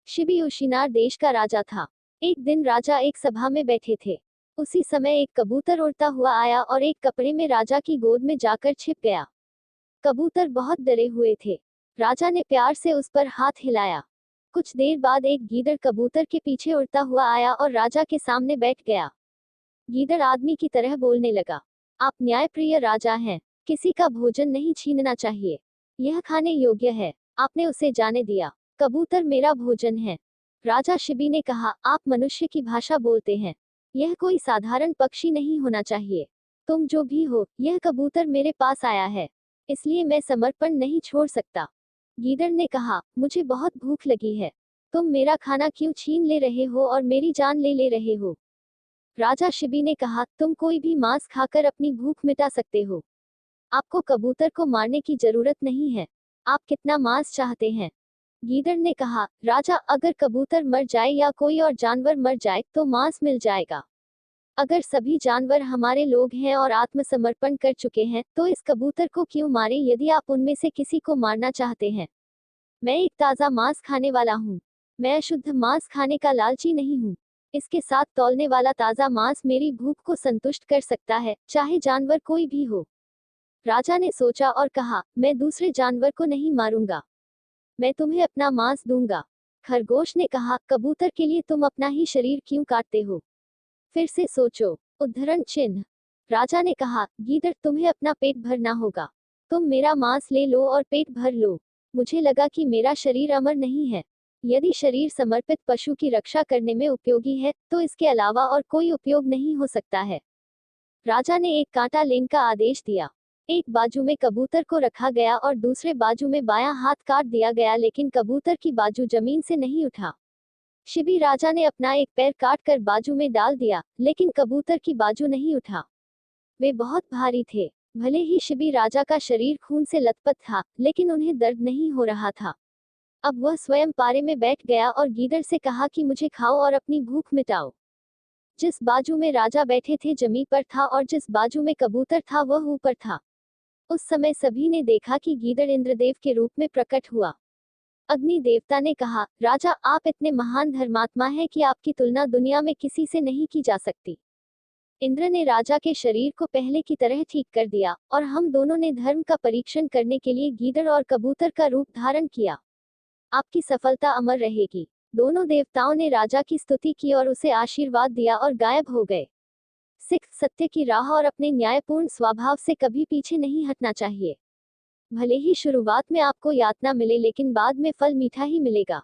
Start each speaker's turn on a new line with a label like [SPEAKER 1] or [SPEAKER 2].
[SPEAKER 1] शिबी उशिनार देश का राजा था। एक दिन राजा एक सभा में बैठे थे। उसी समय एक कबूतर उड़ता हुआ आया और एक कपड़े में राजा की गोद में जाकर छिप गया। कबूतर बहुत डरे हुए थे। राजा ने प्यार से उस पर हाथ हिलाया। कुछ देर बाद एक गीदड़ कबूतर के पीछे उड़ता हुआ आया और राजा के सामने बैठ गया। गीदड़ आदमी की तरह बोलने लगा, आप न्यायप्रिय राजा हैं। किसी का भोजन नहीं छीनना चाहिए। यह खाने योग्य है। आपने उसे जाने दिया। कबूतर मेरा भोजन है। राजा शिबी ने कहा, आप मनुष्य की भाषा बोलते हैं। यह कोई साधारण पक्षी नहीं होना चाहिए। तुम जो भी हो, यह कबूतर मेरे पास आया है, इसलिए मैं समर्पण नहीं छोड़ सकता। गीदड़ ने कहा, मुझे बहुत भूख लगी है। तुम मेरा खाना क्यों छीन ले रहे हो और मेरी जान ले ले रहे हो? राजा शिबी ने कहा, तुम कोई भी मांस खाकर अपनी भूख मिटा सकते हो। आपको कबूतर को मारने की जरूरत नहीं है। आप कितना मांस चाहते हैं? गीदड़ ने कहा, राजा, अगर कबूतर मर जाए या कोई और जानवर मर जाए तो मांस मिल जाएगा। अगर सभी जानवर हमारे लोग हैं और आत्मसमर्पण कर चुके हैं तो इस कबूतर को क्यों मारें यदि आप उनमें से किसी को मारना चाहते हैं? मैं एक ताज़ा मांस खाने वाला हूँ। मैं शुद्ध मांस खाने का लालची नहीं हूँ। इसके साथ तौलने वाला ताज़ा मांस मेरी भूख को संतुष्ट कर सकता है, चाहे जानवर कोई भी हो। राजा ने सोचा और कहा, मैं दूसरे जानवर को नहीं मारूंगा। मैं तुम्हें अपना मांस दूंगा। खरगोश ने कहा, कबूतर के लिए तुम अपना ही शरीर क्यों काटते हो? फिर से सोचो। उद्धरण चिन्ह। राजा ने कहा, गीदड़, तुम्हें अपना पेट भरना होगा। तुम मेरा मांस ले लो और पेट भर लो। मुझे लगा कि मेरा शरीर अमर नहीं है। यदि शरीर समर्पित पशु की रक्षा करने में उपयोगी है तो इसके अलावा और कोई उपयोग नहीं हो सकता है। राजा ने एक कांटा लेने का आदेश दिया। एक बाजू में कबूतर को रखा गया और दूसरे बाजू में बायां हाथ काट दिया गया, लेकिन कबूतर की बाजू जमीन से नहीं उठा। शिबी राजा ने अपना एक पैर काट कर बाजू में डाल दिया, लेकिन कबूतर की बाजू नहीं उठा। वे बहुत भारी थे। भले ही शिबी राजा का शरीर खून से लथपथ था, लेकिन उन्हें दर्द नहीं हो रहा था। अब वह स्वयं पारे में बैठ गया और गीदड़ से कहा कि मुझे खाओ और अपनी भूख मिटाओ। जिस बाजू में राजा बैठे थे जमीन पर था और जिस बाजू में कबूतर था वह ऊपर था। उस समय सभी ने देखा कि गीदड़ इंद्रदेव के रूप में प्रकट हुआ। अग्नि देवता ने कहा, राजा, आप इतने महान धर्मात्मा हैं कि आपकी तुलना दुनिया में किसी से नहीं की जा सकती। इंद्र ने राजा के शरीर को पहले की तरह ठीक कर दिया और हम दोनों ने धर्म का परीक्षण करने के लिए गीदड़ और कबूतर का रूप धारण किया। आपकी सफलता अमर रहेगी। दोनों देवताओं ने राजा की स्तुति की और उसे आशीर्वाद दिया और गायब हो गए। सिख, सत्य की राह और अपने न्यायपूर्ण स्वभाव से कभी पीछे नहीं हटना चाहिए। भले ही शुरुआत में आपको यातना मिले, लेकिन बाद में फल मीठा ही मिलेगा।